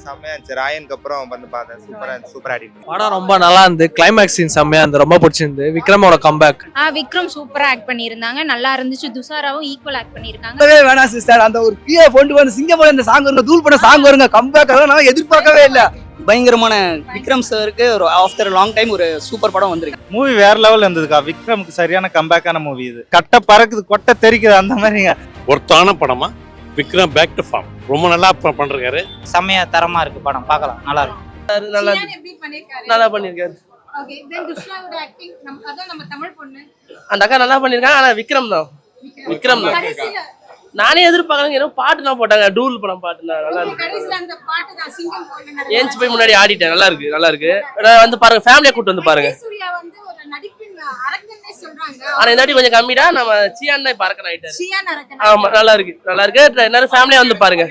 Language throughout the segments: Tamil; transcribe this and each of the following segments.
செம்மையா இருந்துச்சு. ராயனுக்கு அப்புறம் வந்து பார்த்தேன். சூப்பரா ஆடிட்டு படம் ரொம்ப நல்லா இருந்து. கிளைமேக்ஸ் சீன் செம்மையா இருந்து. ரொம்ப பிடிச்சிருந்து. விக்ரமோட கம்பேக். விக்ரம் சூப்பரா ஆக்ட் பண்ணியிருந்தாங்க. நல்லா இருந்துச்சு. துஷாராவும் ஈக்குவல் ஆக்ட் பண்ணியிருக்காங்க. வேணாம் சிஸ்டர், அந்த ஒரு கீழே கொண்டு வந்து சிங்கப்பூர் இந்த சாங் வருங்க, தூள் பண்ண சாங் வருங்க, கம்பேக் நான் எதிர்பார்க்கவே இல்லை. பயங்கரமான விக்ரம் சாருக்கு ஒரு ஆஃப்டர் லாங் டைம் ஒரு சூப்பர் படம் வந்திருக்கு. மூவி வேற லெவல் இருந்ததுக்கா. விக்ரமுக்கு சரியான கம்பேக்கான மூவி இது. கட்ட பறக்குது, கொட்டை தெரிக்குது, அந்த மாதிரிங்க. ஒருத்தான படமா விக்ரம் பேக் டு ஃபார்ம் ரொம்ப நல்லா பண்றாரு. செம்மையா தரமா இருக்கு படம், பார்க்கலாம். நல்லா இருக்கு. நல்லா பண்ணிருக்காரு. அந்த அக்கா நல்லா பண்ணிருக்காங்க. ஆனா விக்ரம் தான் நானே எதிர்பார்க்கறேன். ஏதோ பாட்டு தான் போட்டாங்க, டூல் படம் பாட்டு தான் நல்லா இருக்கு. ஏஞ்சி போய் முன்னாடி ஆடிட்டேன். நல்லா இருக்கு. வந்து பாருங்க, ஃபேமிலியா கூட்டு வந்து பாருங்க. ஆனா இந்த கொஞ்சம் கம்மிடா. நம்ம சியான் தான் இப்ப அரக்கன் ஆயிட்டாரு. ஆமா, நல்லா இருக்கு. எல்லாரும் ஃபேமிலியா வந்து பாருங்க.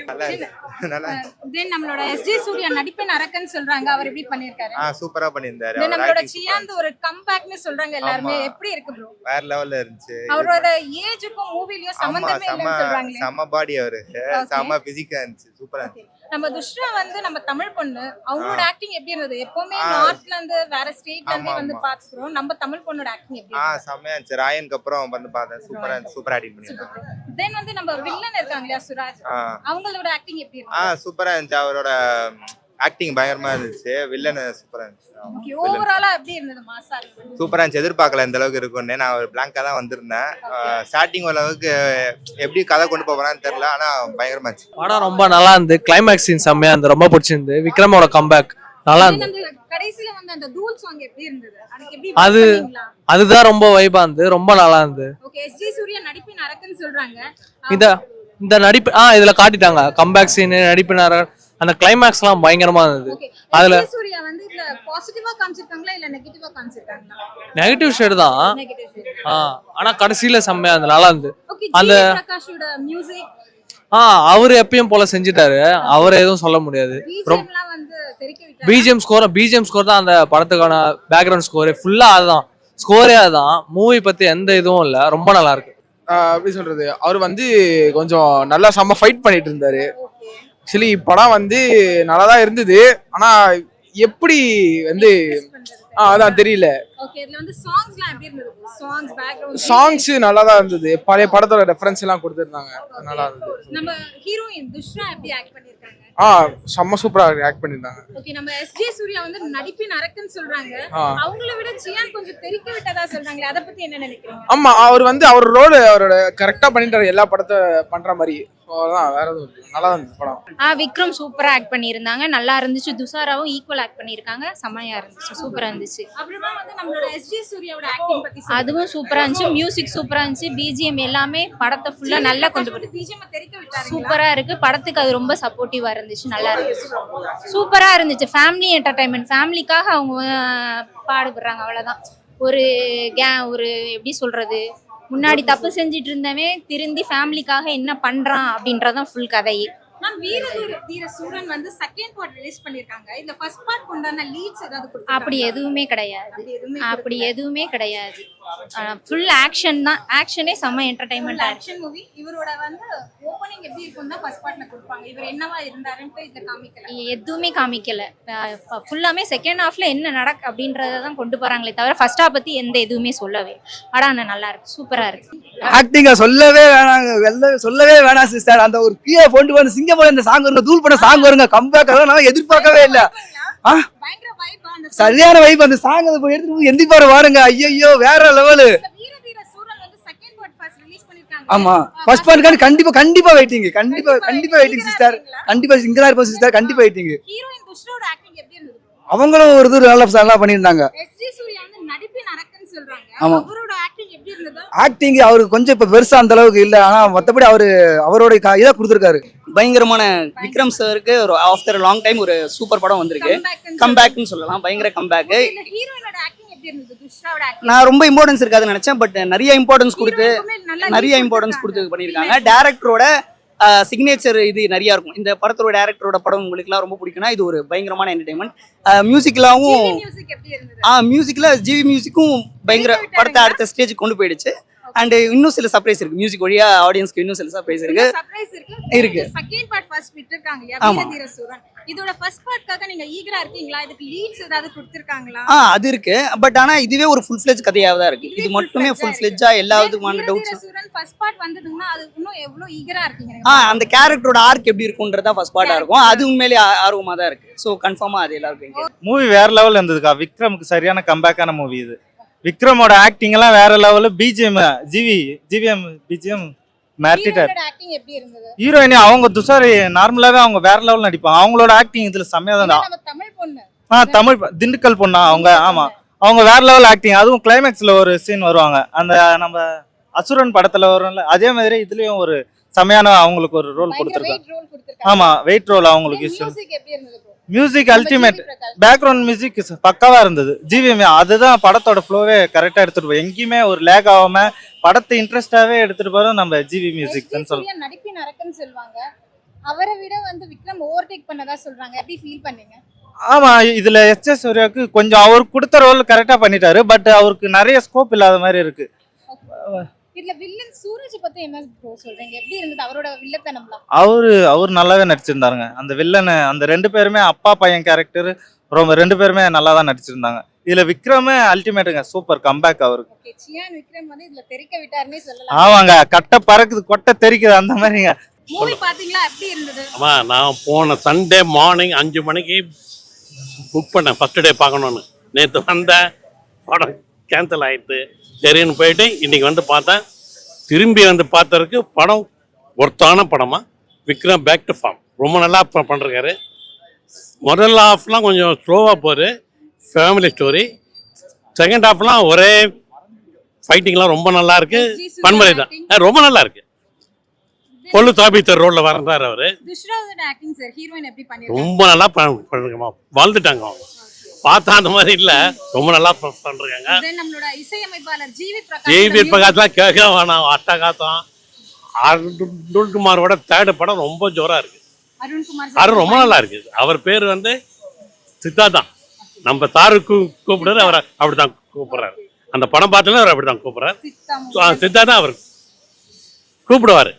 நம்மளோட எஸ்ஜே சூர்யா நடிப்பின் அரக்கன் சொல்றாங்க. அவர் எப்படி பண்ணிருக்காரு? சூப்பரா பண்ணியிருந்தாரு. நம்மளோட சியான் ஒரு கம்பேக்னு சொல்றாங்க எல்லாரும். எப்படி இருக்கு ப்ரோ? வேற லெவல்ல இருந்துச்சு. அவரோட ஏஜுக்கும் மூவிலயும் சம்பந்தமே இல்லன்னு சொல்றாங்க. செம பாடி அவரு. செம பிசிக்கா இருந்துச்சு. சூப்பரா இருந்துச்சு. நம்ம துஷ்ரா வந்து நம்ம தமிழ் பொண்ணு, அவங்களோட ஆக்டிங் எப்படி இருந்தது? எப்பவுமே நார்த்ல இருந்து வேற ஸ்டேட்ல இருந்து வந்து பாத்துறோம். நம்ம தமிழ் பொண்ணோட ஆக்டிங் எப்படி இருந்தது? செமையா இருந்துச்சு. ராயனுக்கு அப்புறம் வந்து பார்த்தேன். சூப்பரா ஆடிட் பண்ணிருக்காங்க. தென் வந்து நம்ம வில்லன் இருக்காங்க இல்லையா, சுராஜ், அவங்களோட ஆக்டிங் எப்படி இருந்தது? சூப்பரா இருந்துச்சு. அவரோட ஆக்டிங் பயங்கரமா இருந்துச்சு. வில்லன் சூப்பரா இருந்துச்சு. ஓவராலா எப்படி இருந்தது? மாசா இருந்தது. சூப்பரா இருந்துச்சு. எதிர்பார்க்கல இந்த அளவுக்கு இருக்கும்னு. நான் ஒரு பிளாங்கா தான் வந்திருந்தேன். ஸ்டார்டிங் அளவுக்கு எப்படி கதை கொண்டு போறான்னு தெரியல. ஆனா பயங்கரமா இருந்துச்சு. படம் ரொம்ப நல்லா இருந்து. கிளைமேக்ஸ் சீன் செம்மையா இருந்து. ரொம்ப பிடிச்சிருந்து. விக்ரமோட கம்பேக் நல்லா இருந்து. கடைசில வந்து அந்த டூல் சாங் எப்படி இருந்தது? அதுதான் ரொம்ப வைபா இருந்து. ரொம்ப நல்லா இருந்து. ஓகே, எஸ்ஜே சூர்யா நடிப்பின் அரக்கன் சொல்றாங்க. இந்த நடிப்பு இதுல காட்டிட்டாங்க. கம்பேக் சீன், நடிப்பின் அரக்கன், அந்த கிளைமேக்ஸ் எல்லாம் பயங்கரமா இருந்தது. அதுல சூர்யா வந்து இதுல பாசிட்டிவா காமிச்சிருக்காங்களா இல்ல நெகட்டிவா காமிச்சிருக்காங்களா? நெகட்டிவ் ஷேட் தான். ஆனா கடைசில செம்மையா இருந்தது. நல்லா இருந்து. அந்த பிரகாஷோட மியூசிக் அவரு எப்பயும் போல செஞ்சுட்டாரு. அவரை எதுவும் சொல்ல முடியாது. பிஜிஎம் ஸ்கோர் தான் அந்த படத்துக்கான பேக்ரவுண்ட் ஸ்கோர். ஃபுல்லா அதுதான் ஸ்கோரே. அதுதான் மூவி பத்தி எந்த இதுவும் இல்ல. ரொம்ப நல்லா இருக்கு. எப்படி சொல்றது, அவர் வந்து கொஞ்சம் நல்லா செம்ம ஃபைட் பண்ணிட்டு இருந்தாரு. ஆக்சுவலி படம் வந்து நல்லா தான் இருந்தது. ஆனா எப்படி வந்து அதான் தெரியல. சாங்ஸ் நல்லா தான் இருந்தது. பழைய படத்தோட ரெஃபரன்ஸ் எல்லாம் கொடுத்திருந்தாங்க. நல்லா இருந்தது. நம்ம ஹீரோயின் துஷ்ரா எப்படி ஆக்ட் பண்ணிருக்காங்க? செம்ம சூப்பரா ஆக்ட் பண்ணிருந்தாங்க. ஓகே, நம்ம எஸ்ஜே சூர்யா வந்து நடிப்பின் அரக்கன் சொல்றாங்க. அவங்கள விட சியான் கொஞ்சம் தெரிக்க விட்டதா சொல்றாங்க. அத பத்தி என்ன நினைக்கிறீங்க? ஆமா, அவர் வந்து அவர் ரோல் அவரோட கரெக்டா பண்ணிட்டாரு. எல்லா படத்தை பண்ற மாதிரி. அதான் வேற எதுவும் நல்லா இருந்துச்சு படம். விக்ரம் சூப்பரா ஆக்ட் பண்ணியிருந்தாங்க. நல்லா இருந்துச்சு. துஷாராவும் ஈக்குவல் ஆக்ட் பண்ணியிருக்காங்க. செமையா இருந்துச்சு. சூப்பரா இருந்துச்சு. அப்புறமா வந்து நம்மளோட எஸ்ஜே சூர்யாவோட ஆக்டிங் பத்தி அதுவும் சூப்பரா இருந்துச்சு. மியூசிக் சூப்பரா இருந்துச்சு. பிஜிஎம் எல்லாமே படத்தை ஃபுல்லா நல்லா கொண்டு போய் பிஜிஎம் தெரிக்க விட்டாங்க. சூப்பரா இருக்கு. படத்துக்கு அது ரொம்ப சப்போர்ட்டிவா இருந்துச்சு. நல்லா இருந்துச்சு. சூப்பரா இருந்துச்சு. Family entertainment. ஃபேமிலிக்காக அவங்க பாடுபடுறாங்க. அவ்வளவுதான். ஒரு எப்படி சொல்றது, முன்னாடி தப்பு செஞ்சுட்டு இருந்தவன் திருந்தி ஃபேமிலிக்காக என்ன பண்றான் அப்படின்றதான் ஃபுல் கதையே. அப்படி எதுவுமே கிடையாது. ஃபுல் ஆக்ஷன் தான். ஆக்ஷனே செம்ம என்டர்டைன்மெண்ட். Action movie. இவரோட வந்து ஓபனிங் எப்படி இருக்கும்னா ஃபர்ஸ்ட் பார்ட்ல கொடுப்பாங்க. இவர் என்னவா இருந்தாருன்னு இத காமிக்கல. எதுவுமே காமிக்கல. ஃபுல்லாமே செகண்ட் ஹாஃப்ல என்ன நடக்கு அப்படின்றத தான் கொண்டு போறாங்களே தவிர ஃபர்ஸ்ட் ஹாஃப் பத்தி எந்த எதுவுமே சொல்லவே. படம் நல்லா இருக்கு. சூப்பரா இருக்கு. ஆக்டிங்க சொல்லவே வேணாம் சிஸ்டர். அந்த ஒரு கீழே கொண்டு வந்து சிங்கப்பூர் இந்த சாங் வருங்க, தூள் பண்ண சாங் வருங்க, கம்பேக் நான் எதிர்பார்க்கவே இல்லை. சரியான வைப். அந்த சாங் எடுத்து எந்திப்பாரு பாருங்க. ஐயோ வேற லெவலு. ஆமா, ஃபர்ஸ்ட் பார்ட் கண்டிப்பா வெயிட்டிங். கண்டிப்பா வெயிட்டிங் சிஸ்டர். கண்டிப்பா சிங்கரா இருப்போம் சிஸ்டர். கண்டிப்பா வெயிட்டிங். ஹீரோயின் துஷ்ரோட ஆக்டிங் எப்படி இருந்தது? அவங்களும் ஒரு இது நல்லா பண்ணிருந்தாங்க. எஸ்ஜே சூர்யா வந்து நடிப்பின் அரக்கன் சொல்றாங்க. அவரோட ஆக்டிங் எப்படி இருந்தது? ஆக்டிங் அவருக்கு கொஞ்சம் இப்ப பெருசா அந்த அளவுக்கு இல்ல. ஆனா மத்தபடி அவரோட இதை கொடுத்திருக்காரு. பயங்கரமான விக்ரம் சாருக்கு ஒரு ஆஃப்டர் லாங் டைம் ஒரு சூப்பர் படம் வந்திருக்கு. கம்பேக்னு சொல்லலாம். பயங்கர கம்பேக். நான் ரொம்ப இம்பார்ட்டன்ஸ் இருக்காதுன்னு நினைச்சேன். பட் நிறைய இம்பார்ட்டன்ஸ் கொடுத்து பண்ணியிருக்காங்க. டைரக்டரோட சிக்னேச்சர் இது நிறைய இருக்கும். இந்த படத்தோட டைரக்டரோட படம் உங்களுக்குலாம் ரொம்ப பிடிக்கும்னா இது ஒரு பயங்கரமான என்டர்டைன்மெண்ட். மியூசிக்ல ஜிவி மியூசிக்கும் பயங்கர படத்தை அடுத்த ஸ்டேஜ் கொண்டு போயிடுச்சு. அண்ட் இன்னும் சில சர்ப்ரைஸ் இருக்கு. மியூசிக் வழியா ஆடியன்ஸ்க்கு இன்னும் சில சர்ப்ரைஸ் இருக்கு. இதோட ஃபர்ஸ்ட் பார்ட்காக நீங்க ஈகரா இருக்கீங்களா? இதுக்கு லீட்ஸ் ஏதாவது கொடுத்திருக்காங்களா? அது இருக்கு. பட் ஆனா இதுவே ஒரு ஃபுல் ஃபிளெஜ் கதையாக தான் இருக்கு. இது மட்டுமே ஃபுல் ஃபிளெஜ்ஜா எல்லா விதமான டவுட்ஸ். சூரன் ஃபர்ஸ்ட் பார்ட் வந்ததுன்னா அது இன்னும் எவ்வளவு ஈகரா இருக்கீங்க? அந்த கேரக்டரோட ஆர்க் எப்படி இருக்கும்ன்றதா ஃபர்ஸ்ட் பார்ட்டா இருக்கும். அது உண்மையிலேயே ஆர்வமா தான் இருக்கு. ஸோ கன்ஃபார்மா அது எல்லாருக்கும். மூவி வேற லெவல் இருந்ததுக்கா. விக்ரமுக்கு சரியான கம்பேக்கான மூவி இது. விக்ரமோட ஆக்டிங் எல்லாம் வேற லெவல். பிஜிஎம் ஜிவிஎம் பிஜிஎம் மிரட்டிட்டார். ஆக்டிங் எப்படி இருந்தது? ஹீரோயினி அவங்க துஷாரி நார்மலாவே அவங்க வேற லெவல் நடிப்பாங்க. அவங்களோட ஆக்டிங் இதுல செம்மையா தான். நம்ம தமிழ் பொண்ணு. தமிழ் திண்டுக்கல் பொண்ணா அவங்க? ஆமா, அவங்க வேற லெவல் ஆக்டிங். அதுவும் கிளைமேக்ஸ்ல ஒரு சீன் வருவாங்க, அந்த நம்ம அசுரன் படத்துல வரும்ல, அதே மாதிரி இதுலயும் ஒரு செம்மையான அவங்களுக்கு ஒரு ரோல் கொடுத்துருக்காங்க. ஆமா, வெயிட் ரோல் அவங்களுக்கு. மியூசிக் எப்படி இருந்தது? Music ultimate. பேக்ரவுண்ட் மியூசிக் பக்காவா இருந்தது. ஜிவிஎம் அதுதான் படத்தோட ஃப்ளோவே கரெக்டா எடுத்துட்டு போய் எங்கேயுமே ஒரு லேக் ஆகாம படத்தை இன்ட்ரெஸ்டாவே எடுத்துட்டு போறோம் நம்ம ஜிவி மியூசிக். நடிப்பின் அரக்கன் சொல்வாங்க, அவரை விட வந்து விக்ரம் ஓவர்டேக் பண்ணதா சொல்றாங்க. எப்படி ஃபீல் பண்ணீங்க? ஆமா, இதுல எஸ் சூர்யாவுக்கு கொஞ்சம் அவருக்கு கொடுத்த ரோல் கரெக்டா பண்ணிட்டாரு. பட் அவருக்கு நிறைய ஸ்கோப் இல்லாத மாதிரி இருக்கு. இதுல வில்லன் சூரஜ் பத்தி என்ன சொல்றீங்க? எப்படி இருந்தது அவரோட வில்லத்தனம்லாம்? அவரு நல்லாவே நடிச்சிருந்தாருங்க. அந்த வில்லன் அந்த 2 பேருமே அப்பா பையன் கேரக்டர் ரொம்ப 2 பேருமே நல்லா தான் நடிச்சிருந்தாங்க. இதுல விக்ரமே அல்டிமேட்டுங்க, சூப்பர் கம்பேக் அவருக்கு. ஓகே, சியான் விக்ரம் வந்து இதுல தெறிக்க விட்டாருன்னே சொல்லலாம். ஆமாங்க, கட்ட பறக்குது கொட்டை தெறிக்குது அந்த மாதிரிங்க. மூவி பாத்தீங்களா? எப்படி இருந்தது? ஆமா, நான் போன சண்டே மார்னிங் 5 மணிக்கு புக் பண்ணேன் ஃபர்ஸ்ட் டே பார்க்கணுன்னு. நேற்று வந்தேன், படம் கேன்சல் ஆயிடுது. சரின்னு போயிட்டு இன்னைக்கு வந்து பார்த்தேன். திரும்பி வந்து பார்த்ததுக்கு படம் ஒர்த்தான படமா. விக்ரம் பேக் டு ஃபார்ம் ரொம்ப நல்லா பண்ணிருக்காரு. முதல் ஹாஃப்லாம் கொஞ்சம் ஸ்லோவாக போகுது, ஃபேமிலி ஸ்டோரி. செகண்ட் ஹாஃப்லாம் ஒரே ஃபைட்டிங்லாம் ரொம்ப நல்லா இருக்கு. பன்முறை தான் ரொம்ப நல்லா இருக்கு. பொல்லு தாபித்தர் ரோல்ல வந்தார் அவரு. துஷ்ராவோட ஆக்டிங் சார், ஹீரோயின் எப்படி பண்ணிருக்காங்க? ரொம்ப நல்லா பண்ணிருக்கமா, வாழ்ந்துட்டாங்க அவங்க. பார்த்தா அந்த மாதிரி இல்ல, ரொம்ப நல்லா பண்றாங்க. நம்மளோட இசையமைப்பாளர் ஜிவி பிரகாஷ்லாம் கேட்க வேணாம், அட்டகாசம். அருண்குமாரோட தேர்ட் படம் ரொம்ப ஜோரா இருக்கு. அருண் ரொம்ப நல்லா இருக்கு. அவர் பேர் வந்து சித்தாதான். நம்ம தாருக்கு கூப்பிடுறாரு, அவரை அப்படிதான் கூப்பிடுறாரு. அந்த படம் பார்த்தோன்னா அவர் அப்படிதான் கூப்பிடுறாரு. சித்தாதான் அவர் கூப்பிடுவாரு.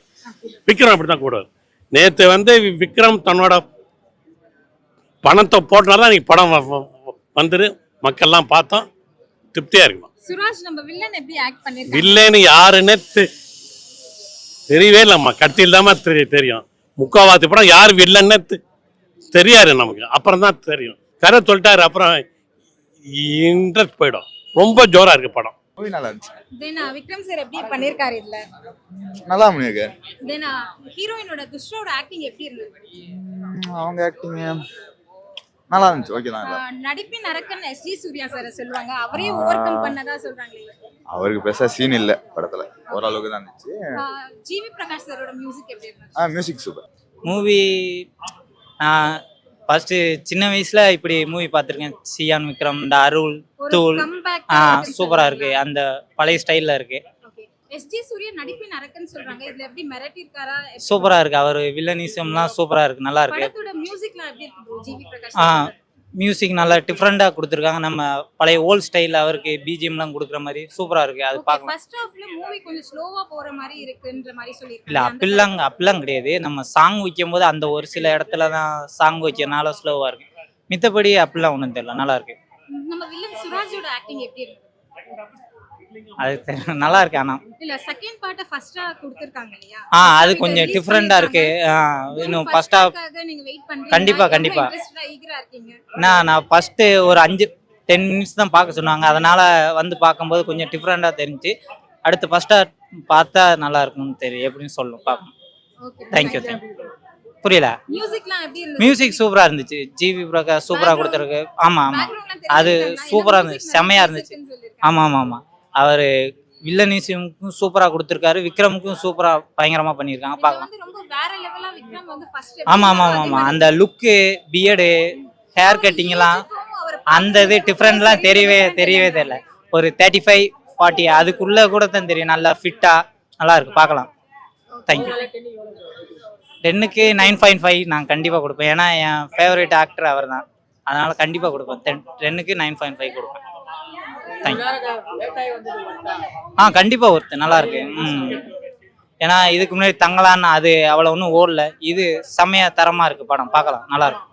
விக்ரம் அப்படிதான் கூப்பிடுவாரு. நேற்று வந்து விக்ரம் தன்னோட பணத்தை போட்டனால இன்னைக்கு படம் வந்துரு மக்கள்லாம் பார்த்தோம், திருப்தியா இருக்குமா. சுராஜ் நம்ம வில்லன் எப்படி ஆக்ட் பண்ணிருக்காங்க? வில்லன் யாருன்னு தெரியவே இல்லம்மா. கடைசியில் தான் தெரியும். முக்காவாசி படம் யார் வில்லன்னு தெரியாது நமக்கு, அப்புறம் தான் தெரியும். கரை சொல்லிட்டாரு, அப்புறம் இன்ட்ரெஸ்ட் போயிடும். ரொம்ப ஜோரா இருக்கு படம். நல்லா இருந்துச்சு. விக்ரம் சார் எப்படி பண்ணிருக்காரு? இதுல நல்லா பண்ணிருக்காரு. ஹீரோயினோட துஷ்ராவோட ஆக்டிங் எப்படி இருந்தது? அவங்க ஆக்டிங் நல்லா இருந்துச்சு. ஓகே தான். நடிப்பின் அரக்கன் எஸ்ஜி சூர்யா சார் சொல்லுவாங்க, அவரே ஓவர் கம் பண்ணதா சொல்றாங்களே. அவருக்கு பெருசா சீன் இல்ல படத்துல, ஓரளவுக்கு தான் இருந்துச்சு. ஜிவி பிரகாஷ் சாரோட மியூசிக் எப்படி இருந்துச்சு? Music super. மூவி ஃபர்ஸ்ட் சின்ன வயசுல இப்படி மூவி பார்த்துருக்கேன். சியான் விக்ரம், இந்த அருள் தூள் சூப்பரா இருக்கு. அந்த பழைய ஸ்டைல்ல இருக்கு. எஸ்ஜி சூர்யா நடிப்பின் அரக்கன் சொல்றாங்க, இதுல எப்படி மிரட்டி இருக்காரா? சூப்பரா இருக்கு. அவர் வில்லனிசம்லாம் சூப்பரா இருக்கு, நல்லா இருக்கு. படத்தோட மியூசிக்லாம் எப்படி இருக்கு ஜிவி பிரகாஷ்? மியூசிக் நல்லா டிஃப்ரெண்டா கொடுத்துருக்காங்க. நம்ம பழைய ஓல்ட் ஸ்டைல் அவருக்கு பிஜிஎம்லாம் கொடுக்குற மாதிரி சூப்பரா இருக்கு. அது பார்க்கலாம். ஃபர்ஸ்ட் ஹாஃப்ல மூவி கொஞ்சம் ஸ்லோவா போற மாதிரி இருக்குன்ற மாதிரி சொல்லிருக்காங்க. இல்ல அப்படிலாம் கிடையாது. நம்ம சாங் வைக்கும்போது அந்த ஒரு சில இடத்துல தான் சாங் வைக்கிறனால ஸ்லோவா இருக்கு. மித்தபடி அப்படிலாம் ஒன்றும் தெரியல, நல்லா இருக்கு. நம்ம வில்லன் சுராஜோட ஆக்டிங் எப்படி இருக்கு? அது நல்லா இருக்கு. ஆனா இல்ல செகண்ட் பார்ட்ட ஃபர்ஸ்டா கொடுத்திருக்காங்க இல்லையா? அது கொஞ்சம் டிஃபரெண்டா இருக்கு. இன்னும் ஃபர்ஸ்ட் ஹாஃப் நீங்க வெயிட் பண்றீங்க. கண்டிப்பா ஈகரா இருக்கீங்க. நான் ஃபர்ஸ்ட் ஒரு 5-10 மினிட்ஸ் தான் பார்க்க சொன்னாங்க. அதனால வந்து பார்க்கும்போது கொஞ்சம் டிஃபரெண்டா தெரிஞ்சு அடுத்து ஃபர்ஸ்ட் ஹாஃப் பார்த்தா நல்லா இருக்கும்னு தெரியும். எப்படின்னு சொல்லணும், பார்க்கணும். தேங்க்யூ. புரியல. மியூசிக்லாம் எப்படி இருந்துச்சு? மியூசிக் சூப்பரா இருந்துச்சு. ஜிவி பிரகாஷ் சூப்பரா கொடுத்துருக்கு. ஆமா அது சூப்பரா இருந்துச்சு, செம்மையா இருந்துச்சு. ஆமா அவர் வில்லனிசமுக்கும் சூப்பரா கொடுத்துருக்காரு. விக்ரமுக்கும் சூப்பரா பயங்கரமா பண்ணியிருக்காங்க, பார்க்கலாம். ஆமா அந்த லுக்கு, பியர்டு, ஹேர் கட்டிங் எல்லாம் அந்த இது டிஃப்ரெண்ட்லாம் தெரியவே தெரியல. ஒரு 35-40 அதுக்குள்ள கூட தான் தெரியும். நல்லா ஃபிட்டா நல்லா இருக்கு, பார்க்கலாம். தேங்க்யூ. 10க்கு 9.5 நான் கண்டிப்பா கொடுப்பேன். ஏன்னா என் ஃபேவரட் ஆக்டர் அவர் தான், அதனால கண்டிப்பா கொடுப்பேன். 10க்கு 9.5 கொடுப்பேன். கண்டிப்பா ஒருத்தர் நல்லா இருக்கு. ஏன்னா இதுக்கு முன்னாடி தங்கலான்னு அது அவ்வளவு ஒன்றும் ஓடல. இது செம்மையா தரமா இருக்கு படம், பார்க்கலாம், நல்லா இருக்கு.